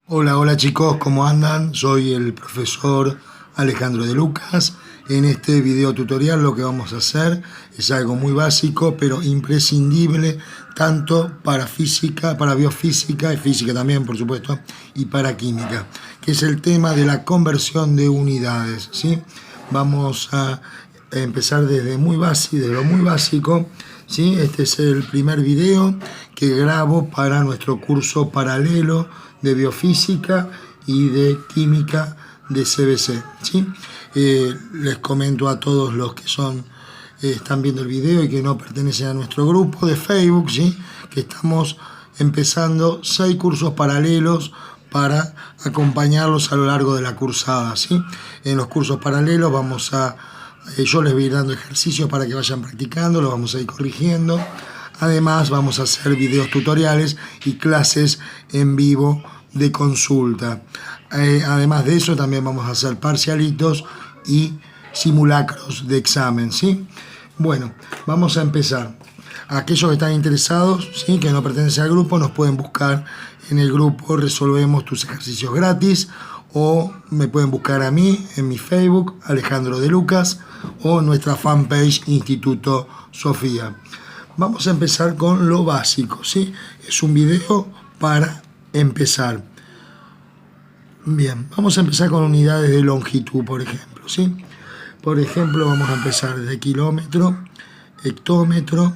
Hola, hola chicos, ¿cómo andan? Soy el profesor Alejandro de Lucas. En este video tutorial lo que vamos a hacer es algo muy básico, pero imprescindible, tanto para física, para biofísica, y física también, por supuesto, y para química, que es el tema de la conversión de unidades, ¿sí? Vamos a empezar desde lo muy básico, ¿sí? Este es el primer video que grabo para nuestro curso paralelo de biofísica y de química de CBC, ¿sí? Les comento a todos los que están viendo el video y que no pertenecen a nuestro grupo de Facebook, ¿sí? Que estamos empezando 6 cursos paralelos para acompañarlos a lo largo de la cursada, ¿sí? En los cursos paralelos yo les voy a ir dando ejercicios para que vayan practicando, los vamos a ir corrigiendo. Además vamos a hacer videos tutoriales y clases en vivo de consulta. Además de eso también vamos a hacer parcialitos y simulacros de examen, ¿sí? Bueno, vamos a empezar. Aquellos que están interesados, ¿sí?, que no pertenecen al grupo, nos pueden buscar en el grupo Resolvemos tus ejercicios gratis, o me pueden buscar a mí en mi Facebook, Alejandro de Lucas, o en nuestra fanpage Instituto Sofía. Vamos a empezar con lo básico, ¿sí? Es un video para empezar. Bien, vamos a empezar con unidades de longitud, por ejemplo, ¿sí? Por ejemplo, vamos a empezar de kilómetro, hectómetro,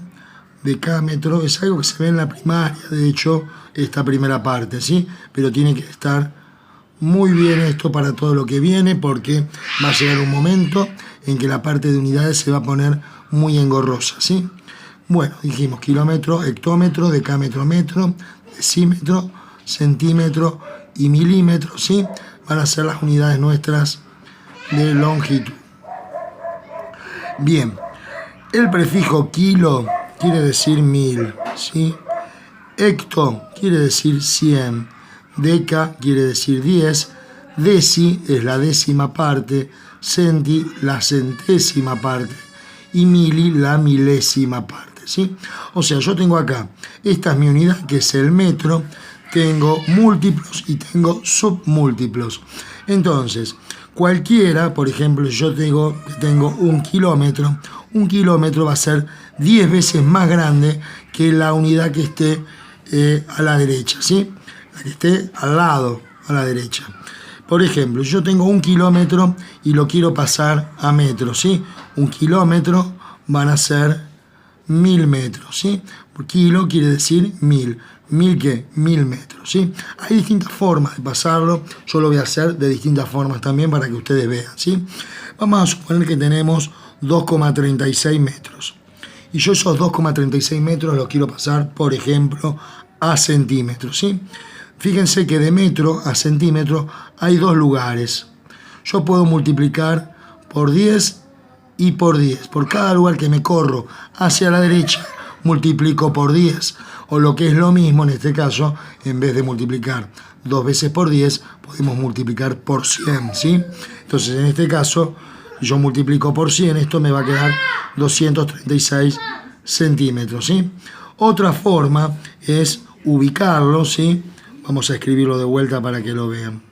decámetro. Es algo que se ve en la primaria, de hecho, esta primera parte, ¿sí? Pero tiene que estar muy bien esto para todo lo que viene, porque va a llegar un momento en que la parte de unidades se va a poner muy engorrosa, ¿sí? Bueno, dijimos kilómetro, hectómetro, decámetro, metro, decímetro, centímetro y milímetro, ¿sí? Van a ser las unidades nuestras de longitud. Bien, el prefijo kilo quiere decir 1000, ¿sí? Hecto quiere decir 100, deca quiere decir 10, deci es la décima parte, centi la centésima parte y mili la milésima parte, ¿sí? O sea, yo tengo acá, esta es mi unidad, que es el metro, tengo múltiplos y tengo submúltiplos. Entonces, cualquiera, por ejemplo, yo tengo un kilómetro va a ser 10 veces más grande que la unidad que esté a la derecha, ¿sí? La que esté al lado, a la derecha. Por ejemplo, yo tengo 1 kilómetro y lo quiero pasar a metros, ¿sí? 1 kilómetro van a ser 1000 metros, ¿sí? Por kilo quiere decir 1000. ¿1000 qué? 1000 metros, ¿sí? Hay distintas formas de pasarlo. Yo lo voy a hacer de distintas formas también para que ustedes vean, ¿sí? Vamos a suponer que tenemos 2,36 metros. Y yo esos 2,36 metros los quiero pasar, por ejemplo, a centímetros, ¿sí? Fíjense que de metro a centímetro hay 2 lugares. Yo puedo multiplicar por 10 y por 10. Por cada lugar que me corro hacia la derecha, multiplico por 10. O lo que es lo mismo, en este caso, en vez de multiplicar 2 veces por 10, podemos multiplicar por 100, ¿sí? Entonces, en este caso, yo multiplico por 100, esto me va a quedar 236 centímetros, ¿sí? Otra forma es ubicarlo, ¿sí? Vamos a escribirlo de vuelta para que lo vean.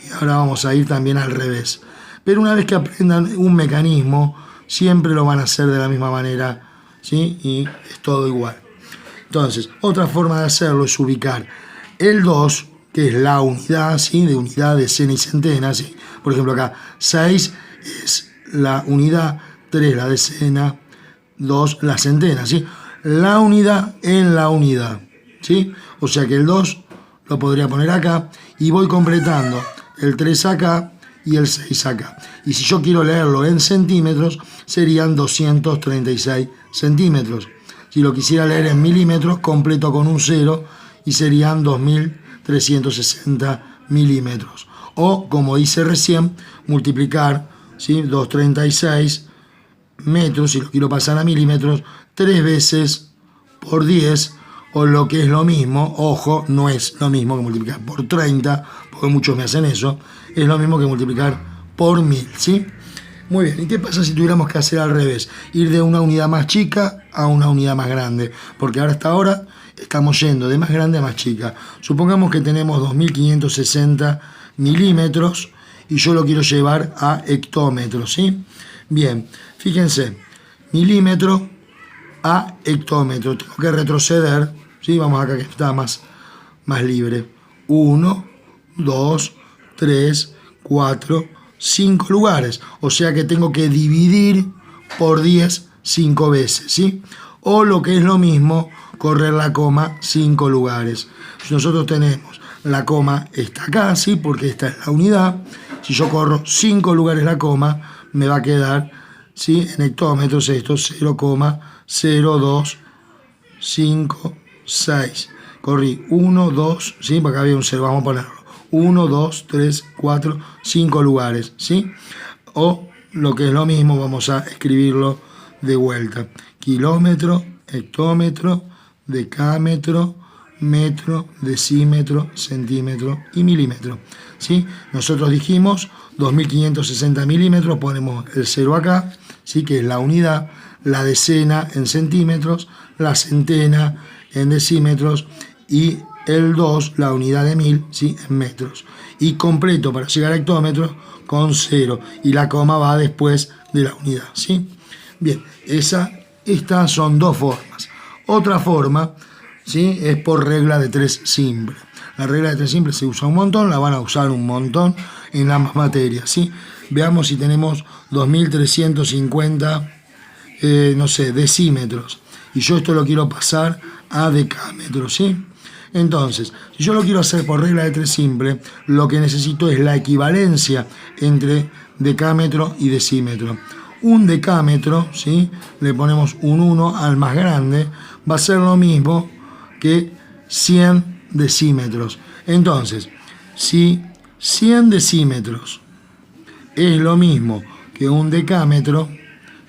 Y ahora vamos a ir también al revés. Pero una vez que aprendan un mecanismo, siempre lo van a hacer de la misma manera, ¿sí? Y es todo igual. Entonces, otra forma de hacerlo es ubicar el 2, que es la unidad, ¿sí? De unidad, decena y centena, ¿sí? Por ejemplo, acá 6 es la unidad, 3 la decena, 2 la centena, ¿sí? La unidad en la unidad, ¿sí? O sea que el 2 lo podría poner acá y voy completando el 3 acá y el 6 acá. Y si yo quiero leerlo en centímetros, serían 236 centímetros. Si lo quisiera leer en milímetros, completo con un 0 y serían 2360 milímetros. O, como hice recién, multiplicar, ¿sí?, 236 metros, si lo quiero pasar a milímetros, 3 veces por 10, o lo que es lo mismo, ojo, no es lo mismo que multiplicar por 30, porque muchos me hacen eso, es lo mismo que multiplicar por 1000, ¿sí? Muy bien, ¿y qué pasa si tuviéramos que hacer al revés? Ir de una unidad más chica a una unidad más grande, porque ahora hasta ahora estamos yendo de más grande a más chica. Supongamos que tenemos 2560 milímetros y yo lo quiero llevar a hectómetros, ¿sí? Bien, fíjense, milímetro a hectómetro. Tengo que retroceder, ¿sí? Vamos acá que está más libre. 1, 2, 3, 4, 5 lugares. O sea que tengo que dividir por 10 5 veces, ¿sí? O lo que es lo mismo, correr la coma 5 lugares. Si nosotros tenemos la coma está acá, ¿sí? Porque esta es la unidad. Si yo corro 5 lugares la coma, me va a quedar, ¿sí? En hectómetros esto 0,0256. Corrí 1, 2, ¿sí? Porque acá había un 0, vamos a ponerlo. 1, 2, 3, 4, 5 lugares, ¿sí? O lo que es lo mismo, vamos a escribirlo de vuelta. Kilómetro, hectómetro, decámetro, metro, decímetro, centímetro y milímetro, ¿sí? Nosotros dijimos 2560 milímetros, ponemos el 0 acá, ¿sí? Que es la unidad, la decena en centímetros, la centena en decímetros y el 2, la unidad de 1000, ¿sí? En metros. Y completo para llegar a hectómetros con 0 y la coma va después de la unidad, ¿sí? Bien, estas son dos formas. Otra forma, ¿sí? Es por regla de 3 simple. La regla de 3 simple se usa un montón, la van a usar un montón en ambas materias, ¿sí? Veamos si tenemos 2350, no sé, decímetros. Y yo esto lo quiero pasar a decámetros, ¿sí? Entonces, si yo lo quiero hacer por regla de 3 simple, lo que necesito es la equivalencia entre decámetro y decímetro. Un decámetro, ¿sí? Le ponemos un 1 al más grande, va a ser lo mismo que 100 decímetros. Entonces, si 100 decímetros es lo mismo que un decámetro,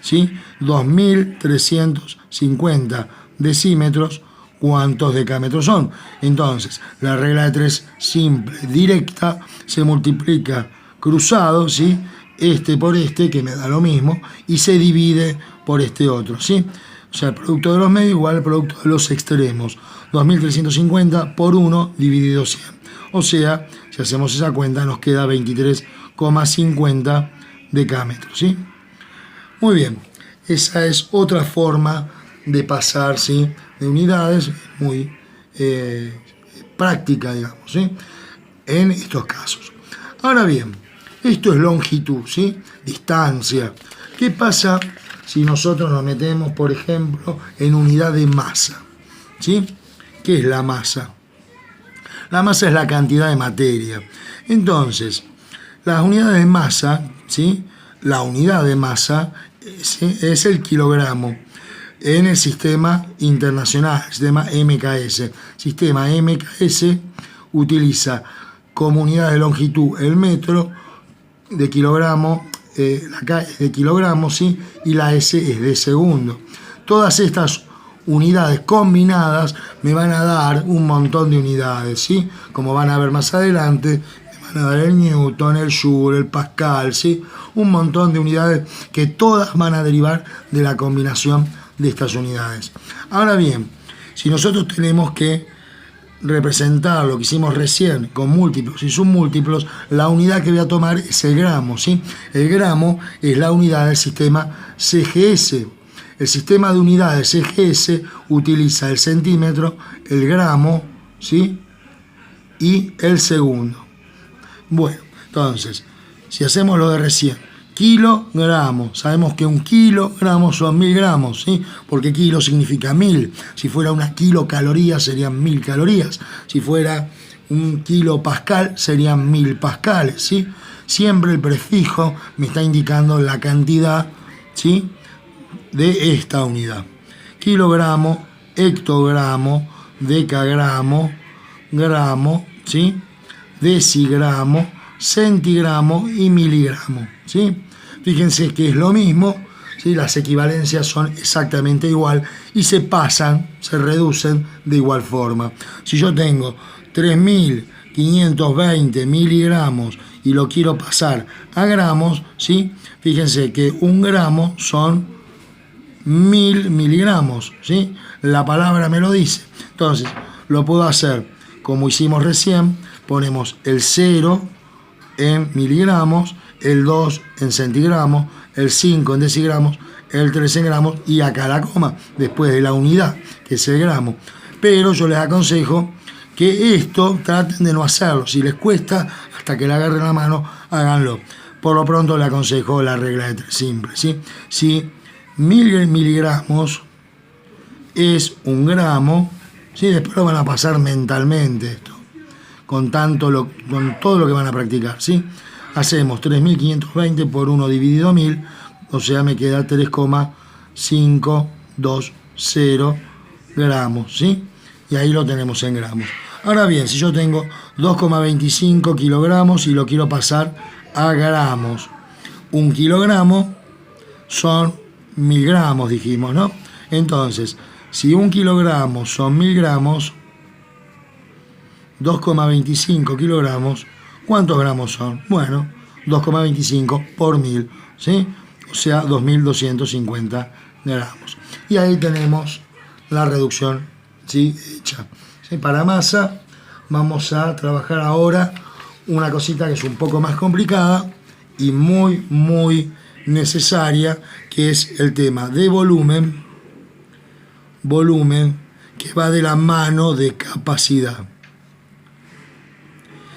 ¿sí? 2350 decímetros, ¿cuántos decámetros son? Entonces, la regla de 3 simple, directa, se multiplica cruzado, ¿sí? Este por este, que me da lo mismo, y se divide por este otro, ¿sí? O sea, el producto de los medios igual al producto de los extremos. 2350 por 1 dividido 100. O sea, si hacemos esa cuenta, nos queda 23,50 decámetros, ¿sí? Muy bien, esa es otra forma de pasar, ¿sí? De unidades, muy práctica, digamos, ¿sí? En estos casos. Ahora bien, esto es longitud, ¿sí? Distancia. ¿Qué pasa si nosotros nos metemos, por ejemplo, en unidad de masa? ¿Sí? ¿Qué es la masa? La masa es la cantidad de materia. Entonces, las unidades de masa, ¿sí? La unidad de masa, ¿sí? Es el kilogramo en el sistema internacional, el sistema MKS. Sistema MKS utiliza como unidad de longitud el metro, de kilogramo, la K es de kilogramo, ¿sí? Y la S es de segundo. Todas estas unidades combinadas me van a dar un montón de unidades, ¿sí? Como van a ver más adelante, me van a dar el Newton, el Joule, el Pascal, ¿sí? Un montón de unidades que todas van a derivar de la combinación de estas unidades. Ahora bien, si nosotros tenemos que representar lo que hicimos recién con múltiplos y submúltiplos, la unidad que voy a tomar es el gramo, ¿sí? El gramo es la unidad del sistema CGS. El sistema de unidades CGS utiliza el centímetro, el gramo, ¿sí? Y el segundo. Bueno, entonces, si hacemos lo de recién, kilogramos, sabemos que un kilogramo son 1000 gramos, ¿sí? Porque kilo significa 1000. Si fuera una kilocaloría serían 1000 calorías. Si fuera un kilopascal serían 1000 pascales, ¿sí? Siempre el prefijo me está indicando la cantidad, ¿sí? De esta unidad. Kilogramo, hectogramo, decagramo, gramo, ¿sí? Decigramo, centigramo y miligramo, ¿sí? Fíjense que es lo mismo, ¿sí? Las equivalencias son exactamente igual y se pasan, se reducen de igual forma. Si yo tengo 3520 miligramos y lo quiero pasar a gramos, ¿sí? Fíjense que un gramo son 1000 miligramos, ¿sí? La palabra me lo dice. Entonces, lo puedo hacer como hicimos recién. Ponemos el 0 en miligramos, el 2 en centigramos, el 5 en decigramos, el 3 en gramos y acá la coma, después de la unidad, que es el gramo. Pero yo les aconsejo que esto traten de no hacerlo. Si les cuesta, hasta que le agarren la mano, háganlo. Por lo pronto les aconsejo la regla de 3 simple, ¿sí? Si 1000 miligramos es un gramo, ¿sí? Después lo van a pasar mentalmente esto, con todo lo que van a practicar, ¿sí? Hacemos 3520 por 1 dividido 1000, o sea, me queda 3,520 gramos, ¿sí? Y ahí lo tenemos en gramos. Ahora bien, si yo tengo 2,25 kilogramos y lo quiero pasar a gramos, 1 kilogramo son 1000 gramos, dijimos, ¿no? Entonces, si 1 kilogramo son 1000 gramos, 2,25 kilogramos, ¿cuántos gramos son? Bueno, 2,25 por 1000, ¿sí? O sea, 2250 gramos. Y ahí tenemos la reducción, ¿sí? Hecha. ¿Sí? Para masa, vamos a trabajar ahora una cosita que es un poco más complicada y muy, muy necesaria, que es el tema de volumen, que va de la mano de capacidad.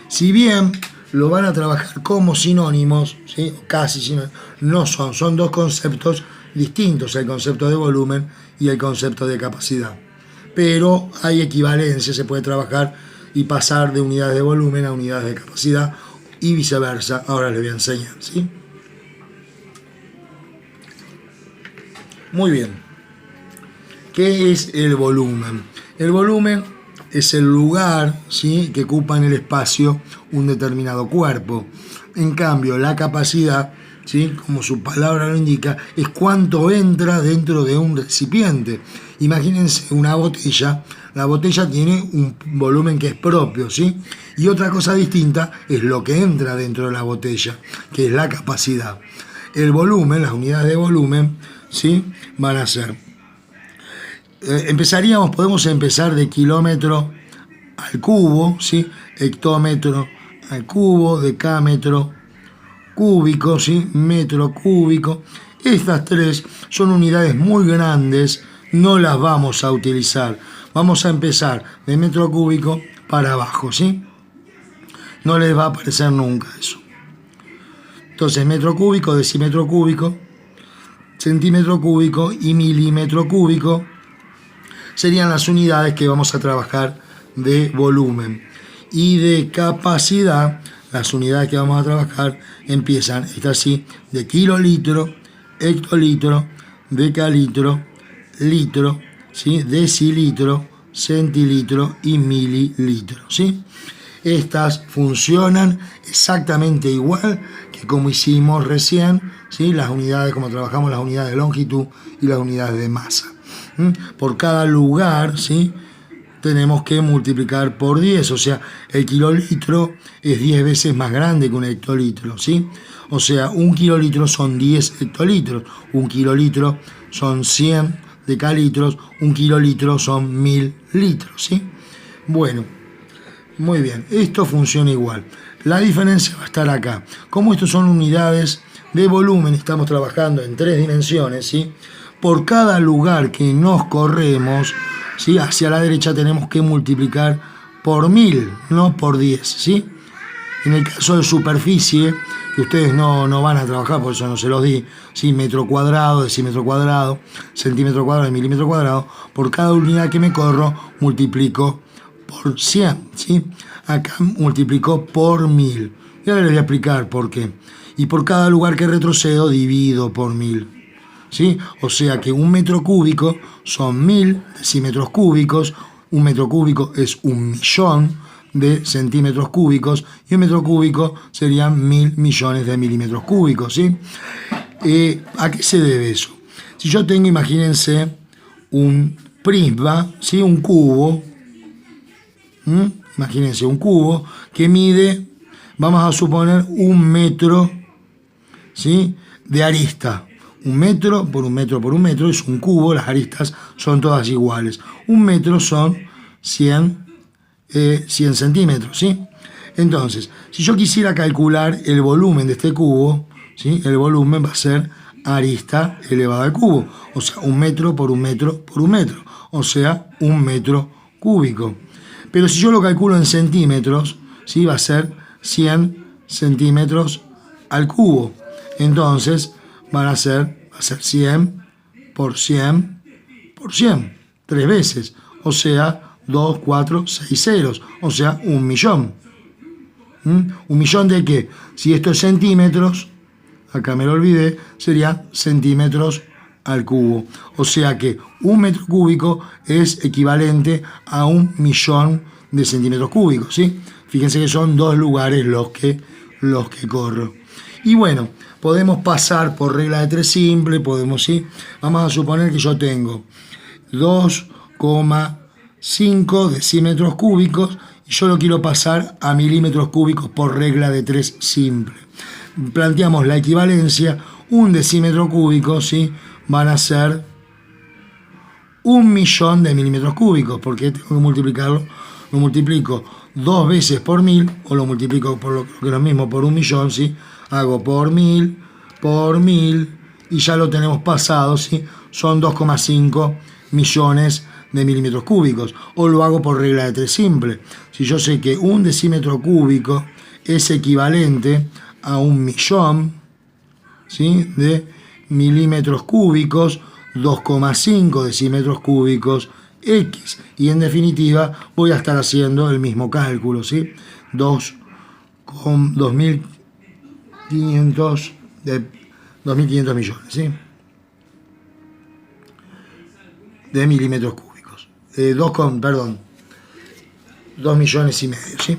Si bien lo van a trabajar como sinónimos, ¿sí? Casi sinónimos, no son dos conceptos distintos, el concepto de volumen y el concepto de capacidad. Pero hay equivalencia, se puede trabajar y pasar de unidades de volumen a unidades de capacidad y viceversa. Ahora les voy a enseñar, ¿sí? Muy bien. ¿Qué es el volumen? El volumen es el lugar, ¿sí?, que ocupa en el espacio un determinado cuerpo. En cambio, la capacidad, ¿sí?, como su palabra lo indica, es cuánto entra dentro de un recipiente. Imagínense una botella. La botella tiene un volumen que es propio, ¿sí? Y otra cosa distinta es lo que entra dentro de la botella, que es la capacidad. El volumen, las unidades de volumen, ¿sí?, van a ser... podemos empezar de kilómetro al cubo, ¿sí? Hectómetro al cubo, decámetro cúbico, ¿sí? Metro cúbico. Estas tres son unidades muy grandes, no las vamos a utilizar. Vamos a empezar de metro cúbico para abajo, ¿sí? No les va a aparecer nunca eso. Entonces, metro cúbico, decímetro cúbico, centímetro cúbico y milímetro cúbico serían las unidades que vamos a trabajar de volumen. Y de capacidad, las unidades que vamos a trabajar empiezan, estas sí, de kilolitro, hectolitro, decalitro, litro, ¿sí?, decilitro, centilitro y mililitro, ¿sí? Estas funcionan exactamente igual que como hicimos recién, ¿sí?, las unidades, como trabajamos las unidades de longitud y las unidades de masa. Por cada lugar, ¿sí?, tenemos que multiplicar por 10, o sea, el kilolitro es 10 veces más grande que un hectolitro, ¿sí? O sea, un kilolitro son 10 hectolitros, un kilolitro son 100 decalitros, un kilolitro son 1000 litros, ¿sí? Bueno, muy bien, esto funciona igual. La diferencia va a estar acá. Como estos son unidades de volumen, estamos trabajando en 3 dimensiones, ¿sí? Por cada lugar que nos corremos, ¿sí?, hacia la derecha tenemos que multiplicar por 1000, no por 10, ¿sí? En el caso de superficie, que ustedes no van a trabajar, por eso no se los di, ¿sí?, metro cuadrado, decímetro cuadrado, centímetro cuadrado y milímetro cuadrado, por cada unidad que me corro multiplico por 100, ¿sí? Acá multiplico por 1000. Y ahora les voy a explicar por qué. Y por cada lugar que retrocedo divido por 1000. ¿Sí? O sea que un metro cúbico son 1000 decímetros cúbicos, un metro cúbico es 1.000.000 de centímetros cúbicos y un metro cúbico serían 1000 millones de milímetros cúbicos, ¿sí? ¿A qué se debe eso? Si yo tengo, imagínense, un prisma, ¿sí?, un cubo, imagínense un cubo que mide, vamos a suponer, 1 metro, ¿sí?, de arista. 1 metro por 1 metro por 1 metro es un cubo, las aristas son todas iguales. 1 metro son 100 centímetros, ¿sí? Entonces, si yo quisiera calcular el volumen de este cubo, ¿sí? El volumen va a ser arista elevada al cubo, o sea, 1 metro por 1 metro por 1 metro, o sea, 1 metro cúbico. Pero si yo lo calculo en centímetros, ¿sí? Va a ser 100 centímetros al cubo. Entonces, va a ser 100 por 100 por 100, 3 veces, o sea, 2, 4, 6 ceros, o sea, 1 millón. ¿1 millón de qué? Si esto es centímetros, acá me lo olvidé, sería centímetros al cubo. O sea que 1 metro cúbico es equivalente a 1 millón de centímetros cúbicos, ¿sí? Fíjense que son 2 lugares los que corro. Y bueno, podemos pasar por regla de 3 simple, podemos, ¿sí? Vamos a suponer que yo tengo 2,5 decímetros cúbicos y yo lo quiero pasar a milímetros cúbicos por regla de 3 simple. Planteamos la equivalencia, 1 decímetro cúbico, ¿sí? Van a ser 1 millón de milímetros cúbicos, porque tengo que multiplicarlo, lo multiplico 2 veces por 1000, o lo multiplico por lo que es lo mismo, por 1 millón, ¿sí? Hago por 1000, y ya lo tenemos pasado, ¿sí? Son 2,5 millones de milímetros cúbicos, o lo hago por regla de 3 simple. Si yo sé que 1 decímetro cúbico es equivalente a 1 millón, ¿sí? De milímetros cúbicos, 2,5 decímetros cúbicos X, y en definitiva voy a estar haciendo el mismo cálculo, ¿sí? 2.500 millones, ¿sí? De milímetros cúbicos. 2 millones y medio, ¿sí?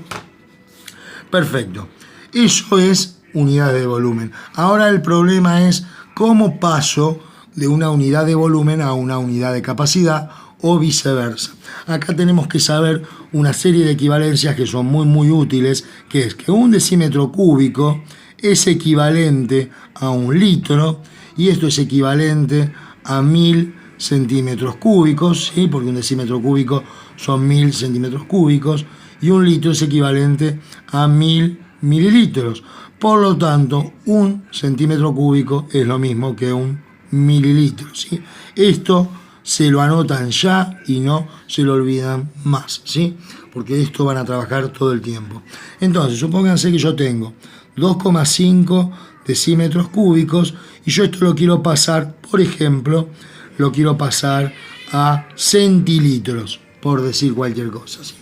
Perfecto. Eso es unidad de volumen. Ahora el problema es cómo paso de una unidad de volumen a una unidad de capacidad o viceversa. Acá tenemos que saber una serie de equivalencias que son muy útiles, que es que 1 decímetro cúbico es equivalente a 1 litro, y esto es equivalente a 1000 centímetros cúbicos, ¿sí? Porque 1 decímetro cúbico son 1000 centímetros cúbicos, y 1 litro es equivalente a 1000 mililitros. Por lo tanto, 1 centímetro cúbico es lo mismo que 1 mililitro, ¿sí? Esto se lo anotan ya y no se lo olvidan más, ¿sí? Porque esto van a trabajar todo el tiempo. Entonces, supónganse que yo tengo 2,5 decímetros cúbicos y yo esto lo quiero pasar, por ejemplo, lo quiero pasar a centilitros, por decir cualquier cosa, ¿sí?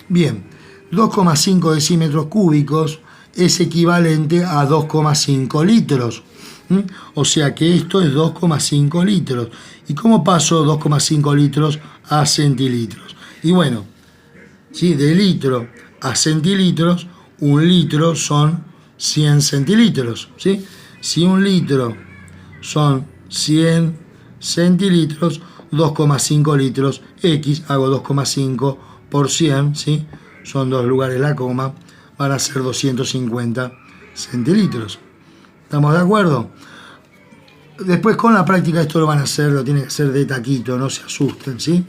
Bien, 2,5 decímetros cúbicos es equivalente a 2,5 litros. O sea que esto es 2,5 litros. ¿Y cómo paso 2,5 litros a centilitros? Y bueno, ¿sí? De litro a centilitros, 1 litro son 100 centilitros, ¿sí? Si 1 litro son 100 centilitros, 2,5 litros X, hago 2,5 por 100, ¿sí? Son 2 lugares la coma, van a ser 250 centilitros. ¿Estamos de acuerdo? Después con la práctica esto lo van a hacer, lo tienen que hacer de taquito, no se asusten, ¿sí?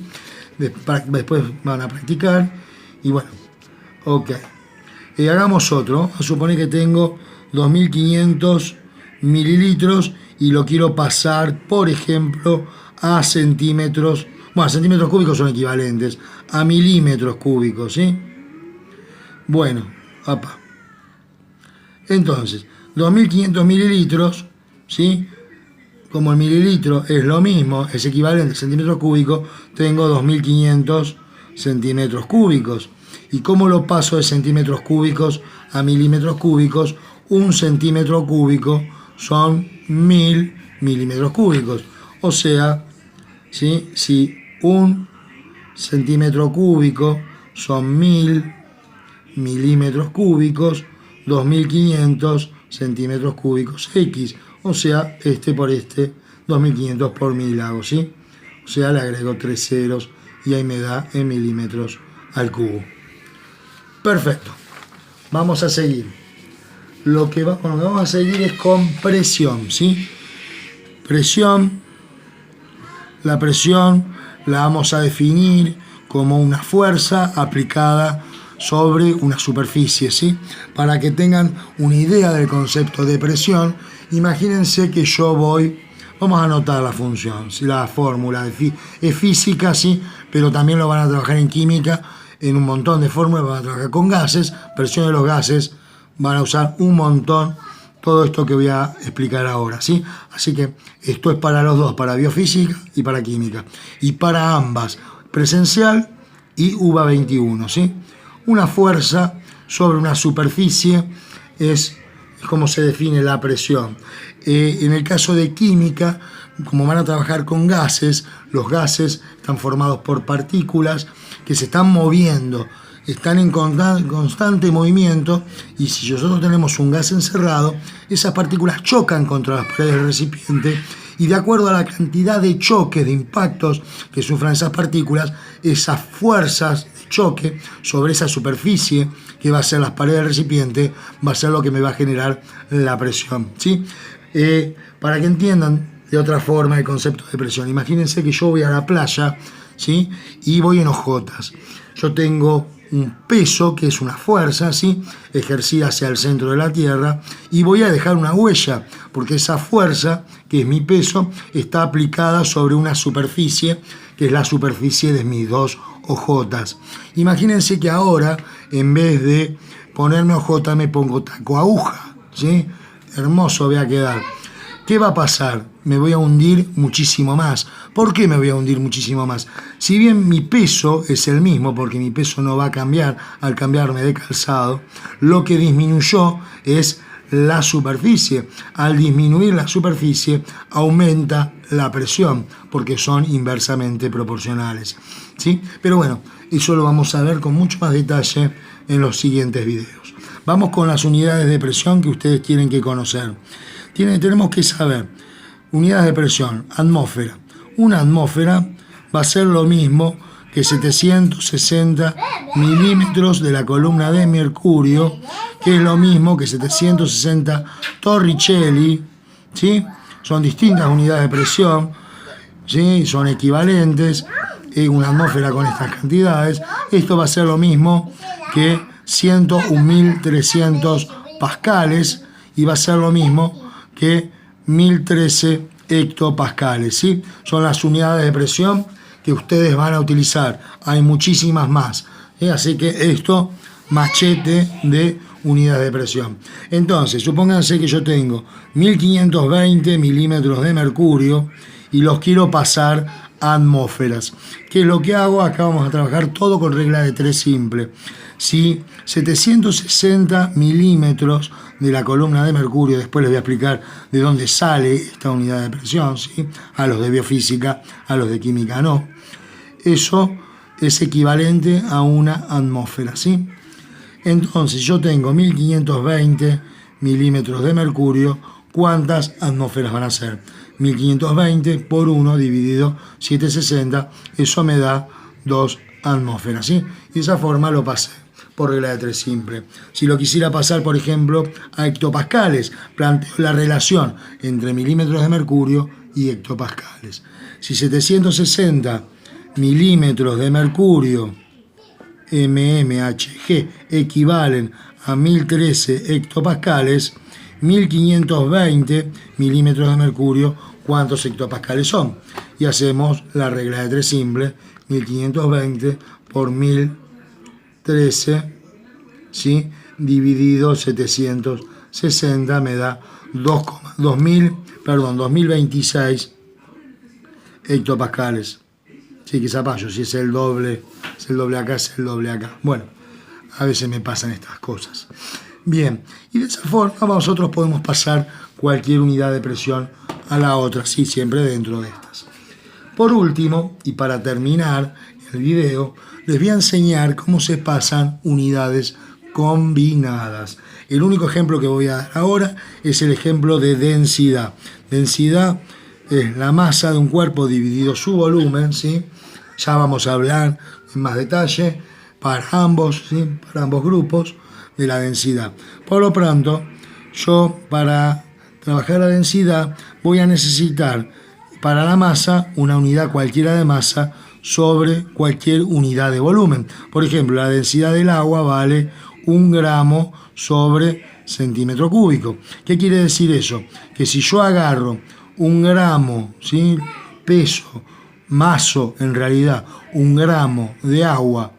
Después van a practicar y bueno, ok. Hagamos otro, a suponer que tengo 2500 mililitros y lo quiero pasar, por ejemplo, a centímetros, bueno, centímetros cúbicos son equivalentes, a milímetros cúbicos, ¿sí? Bueno, apa. Entonces, 2500 mililitros, ¿sí? Como el mililitro es lo mismo, es equivalente a centímetros cúbicos, tengo 2500 centímetros cúbicos. ¿Y cómo lo paso de centímetros cúbicos a milímetros cúbicos? 1 centímetro cúbico son 1000 milímetros cúbicos. O sea, ¿sí? Si 1 centímetro cúbico son 1000 milímetros cúbicos, 2500 centímetros cúbicos X. O sea, este por este, 2500 por 1000 hago, ¿sí? O sea, le agrego 3 ceros y ahí me da en milímetros al cubo. Perfecto. Vamos a seguir. Lo que vamos a seguir es con presión, ¿sí? Presión. La presión la vamos a definir como una fuerza aplicada sobre una superficie, ¿sí? Para que tengan una idea del concepto de presión, imagínense que yo vamos a anotar la función, ¿sí? La fórmula es física, ¿sí? Pero también lo van a trabajar en química, en un montón de fórmulas, van a trabajar con gases, presión de los gases, van a usar un montón todo esto que voy a explicar ahora, ¿sí? Así que esto es para los dos, para biofísica y para química. Y para ambas, presencial y UBA 21, ¿sí? Una fuerza sobre una superficie es como se define la presión. En el caso de química, como van a trabajar con gases, los gases están formados por partículas que se están moviendo, están en constante movimiento, y si nosotros tenemos un gas encerrado, esas partículas chocan contra las paredes del recipiente, y de acuerdo a la cantidad de choques, de impactos que sufran esas partículas, esas fuerzas de choque sobre esa superficie que va a ser las paredes del recipiente, va a ser lo que me va a generar la presión, ¿sí? Para que entiendan de otra forma el concepto de presión, imagínense que yo voy a la playa, ¿sí? Y voy en hojotas. Yo tengo un peso, que es una fuerza, ¿sí? Ejercida hacia el centro de la Tierra, y voy a dejar una huella, porque esa fuerza, que es mi peso, está aplicada sobre una superficie, que es la superficie de mis dos hojotas. Imagínense que ahora, en vez de ponerme hojota, me pongo taco aguja, ¿sí? Hermoso voy a quedar. ¿Qué va a pasar? Me voy a hundir muchísimo más. ¿Por qué me voy a hundir muchísimo más? Si bien mi peso es el mismo, porque mi peso no va a cambiar al cambiarme de calzado, lo que disminuyó es la superficie. Al disminuir la superficie, aumenta la presión, porque son inversamente proporcionales, ¿sí? Pero bueno, eso lo vamos a ver con mucho más detalle en los siguientes videos. Vamos con las unidades de presión que ustedes tienen que conocer. Tenemos que saber, unidades de presión, atmósfera. Una atmósfera va a ser lo mismo que 760 milímetros de la columna de mercurio, que es lo mismo que 760 torricelli, ¿sí? Son distintas unidades de presión, ¿sí? Son equivalentes en una atmósfera con estas cantidades. Esto va a ser lo mismo que 101.300 pascales, y va a ser lo mismo que 1013 hectopascales, ¿sí? Son las unidades de presión que ustedes van a utilizar. Hay muchísimas más, ¿sí? Así que esto, machete de unidades de presión. Entonces, supónganse que yo tengo 1520 milímetros de mercurio y los quiero pasar a atmósferas. ¿Qué es lo que hago? Acá vamos a trabajar todo con regla de 3 simple. Si 760 milímetros de la columna de mercurio, después les voy a explicar de dónde sale esta unidad de presión, ¿sí? A los de biofísica, a los de química no. Eso es equivalente a una atmósfera, ¿sí? Entonces yo tengo 1520 milímetros de mercurio. ¿Cuántas atmósferas van a ser? 1520 por 1 dividido 760, eso me da 2 atmósferas, ¿sí? Y de esa forma lo pasé por regla de 3 simple. Si lo quisiera pasar, por ejemplo, a hectopascales, planteo la relación entre milímetros de mercurio y hectopascales. Si 760 milímetros de mercurio mmHg equivalen a 1013 hectopascales, 1520 milímetros de mercurio, ¿cuántos hectopascales son? Y hacemos la regla de 3 simple, 1520 por 1013, ¿sí? Dividido 760 me da 2026 hectopascales. Sí, que zapallo, si es el doble acá, es el doble acá. Bueno, a veces me pasan estas cosas. Bien, y de esa forma nosotros podemos pasar cualquier unidad de presión a la otra, sí, siempre dentro de estas. Por último, y para terminar el video, les voy a enseñar cómo se pasan unidades combinadas. El único ejemplo que voy a dar ahora es el ejemplo de densidad. Densidad es la masa de un cuerpo dividido su volumen, ¿sí? Ya vamos a hablar en más detalle para ambos, ¿sí? Para ambos grupos de la densidad. Por lo pronto, yo para trabajar la densidad voy a necesitar para la masa una unidad cualquiera de masa sobre cualquier unidad de volumen. Por ejemplo, la densidad del agua vale 1 gramo sobre centímetro cúbico. ¿Qué quiere decir eso? Que si yo agarro 1 gramo, ¿sí? Peso, maso en realidad, 1 gramo de agua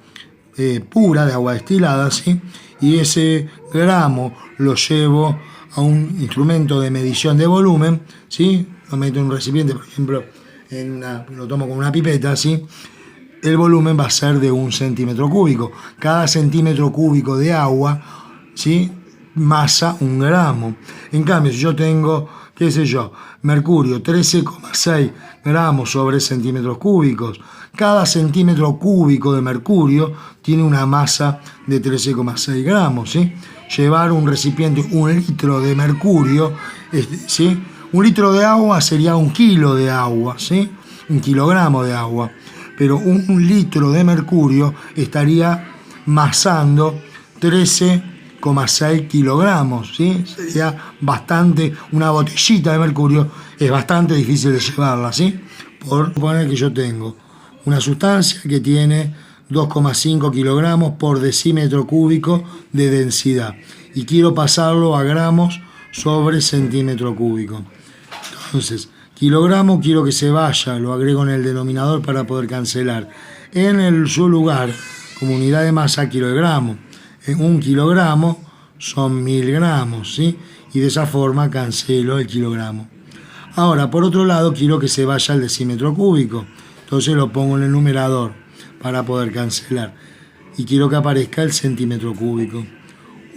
pura, de agua destilada, ¿sí? Y ese gramo lo llevo a un instrumento de medición de volumen, ¿sí? Lo meto en un recipiente, por ejemplo, lo tomo con una pipeta, ¿sí? El volumen va a ser de 1 centímetro cúbico. Cada centímetro cúbico de agua, ¿sí? Masa 1 gramo. En cambio, si yo tengo, qué sé yo, mercurio 13,6 gramos sobre centímetros cúbicos, cada centímetro cúbico de mercurio tiene una masa de 13,6 gramos, ¿sí? Llevar un recipiente, 1 litro de mercurio, ¿sí? 1 litro de agua sería 1 kilo de agua, ¿sí? 1 kilogramo de agua. Pero 1 litro de mercurio estaría masando 13,6 kilogramos, ¿sí? Sería bastante, una botellita de mercurio es bastante difícil de llevarla, ¿sí? Por suponer que yo tengo una sustancia que tiene 2,5 kilogramos por decímetro cúbico de densidad y quiero pasarlo a gramos sobre centímetro cúbico. Entonces, kilogramo quiero que se vaya, lo agrego en el denominador para poder cancelar. En su lugar, como unidad de masa, kilogramo. En 1 kilogramo son 1000 gramos, ¿sí? Y de esa forma cancelo el kilogramo. Ahora, por otro lado, quiero que se vaya al decímetro cúbico. Entonces lo pongo en el numerador para poder cancelar. Y quiero que aparezca el centímetro cúbico.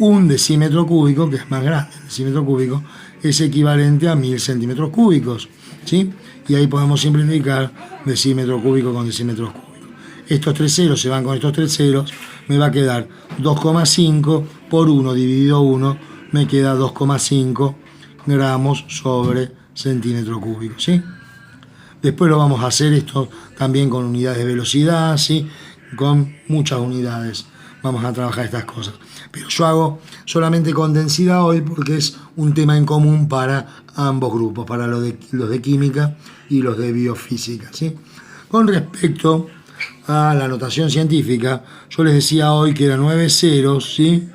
Un decímetro cúbico, que es más grande, el decímetro cúbico, es equivalente a 1000 centímetros cúbicos, ¿sí? Y ahí podemos simplificar decímetro cúbico con decímetros cúbicos. Estos 3 ceros se van con estos 3 ceros, me va a quedar 2,5 por 1 dividido 1, me queda 2,5 gramos sobre centímetro cúbico, ¿sí? Después lo vamos a hacer esto también con unidades de velocidad, ¿sí? Con muchas unidades vamos a trabajar estas cosas. Pero yo hago solamente con densidad hoy porque es un tema en común para ambos grupos, para los de química y los de biofísica, ¿sí? Con respecto a la notación científica, yo les decía hoy que eran 9 ceros, ¿sí?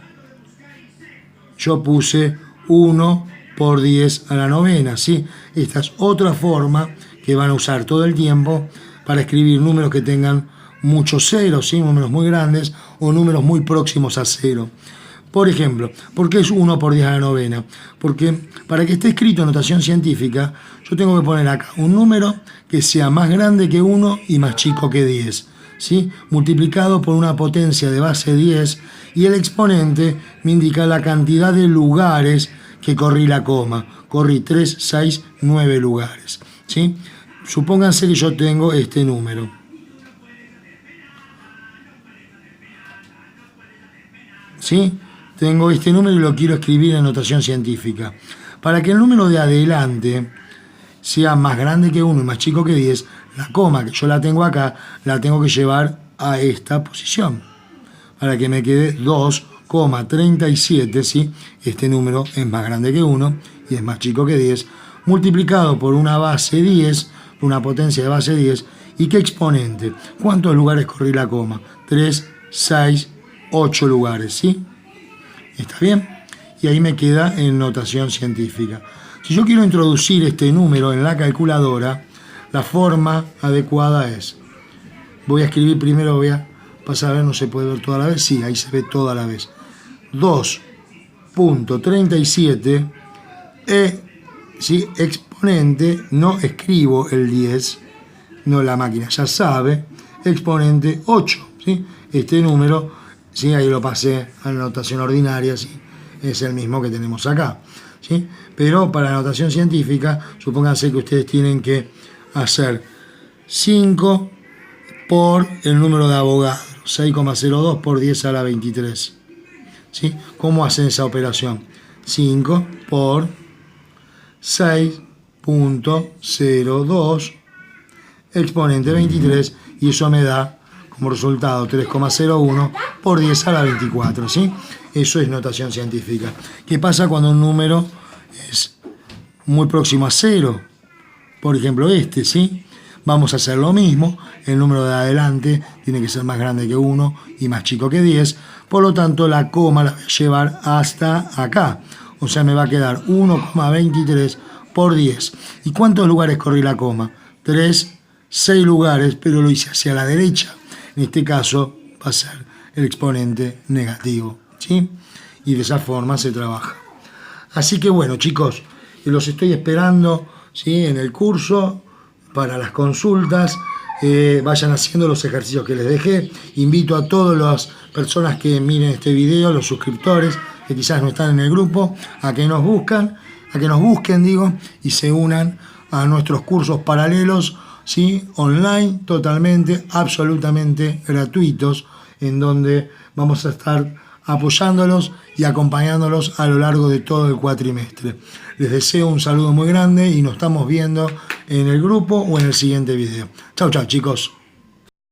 Yo puse 1 por 10 a la novena, ¿sí? Esta es otra forma que van a usar todo el tiempo para escribir números que tengan muchos ceros, ¿sí? Números muy grandes o números muy próximos a cero. Por ejemplo, ¿por qué es 1 por 10 a la novena? Porque para que esté escrito en notación científica, yo tengo que poner acá un número que sea más grande que 1 y más chico que 10, ¿sí? Multiplicado por una potencia de base 10 y el exponente me indica la cantidad de lugares que corrí la coma. Corrí 3, 6, 9 lugares, ¿sí? Supónganse que yo tengo este número. ¿Sí? Tengo este número y lo quiero escribir en notación científica. Para que el número de adelante sea más grande que 1 y más chico que 10, la coma que yo la tengo acá, la tengo que llevar a esta posición. Para que me quede 2,37, ¿sí? Este número es más grande que 1 y es más chico que 10, multiplicado por una base 10, una potencia de base 10, ¿y qué exponente? ¿Cuántos lugares corrí la coma? 3, 6, 8 lugares, ¿sí? ¿Está bien? Y ahí me queda en notación científica. Si yo quiero introducir este número en la calculadora, la forma adecuada es, voy a escribir primero, voy a pasar a ver, no se puede ver toda la vez, sí, ahí se ve toda la vez. 2,37 ¿sí? Exponente, no escribo el 10, no, la máquina ya sabe, exponente 8, ¿sí? Este número, ¿sí? Ahí lo pasé a la notación ordinaria, ¿sí? Es el mismo que tenemos acá, ¿sí? Pero para la notación científica, supónganse que ustedes tienen que hacer 5 por el número de Avogadro, 6,02 por 10 a la 23, ¿sí? ¿Cómo hacen esa operación? 5 por 6,02 exponente 23 y eso me da como resultado 3,01 por 10 a la 24, ¿sí? Eso es notación científica. ¿Qué pasa cuando un número es muy próximo a 0. Por ejemplo este, ¿sí? Vamos a hacer lo mismo. El número de adelante tiene que ser más grande que 1 y más chico que 10. Por lo tanto, la coma la voy a llevar hasta acá. O sea, me va a quedar 1,23 por 10. ¿Y cuántos lugares corrí la coma? 3, 6 lugares, pero lo hice hacia la derecha. En este caso va a ser el exponente negativo, ¿sí? Y de esa forma se trabaja. Así que bueno, chicos, los estoy esperando, ¿sí? En el curso para las consultas. Vayan haciendo los ejercicios que les dejé. Invito a todas las personas que miren este video, los suscriptores que quizás no están en el grupo, a que nos busquen, y se unan a nuestros cursos paralelos, ¿sí? Online, totalmente, absolutamente gratuitos, en donde vamos a estar apoyándolos y acompañándolos a lo largo de todo el cuatrimestre. Les deseo un saludo muy grande y nos estamos viendo en el grupo o en el siguiente video. Chau, chau, chicos.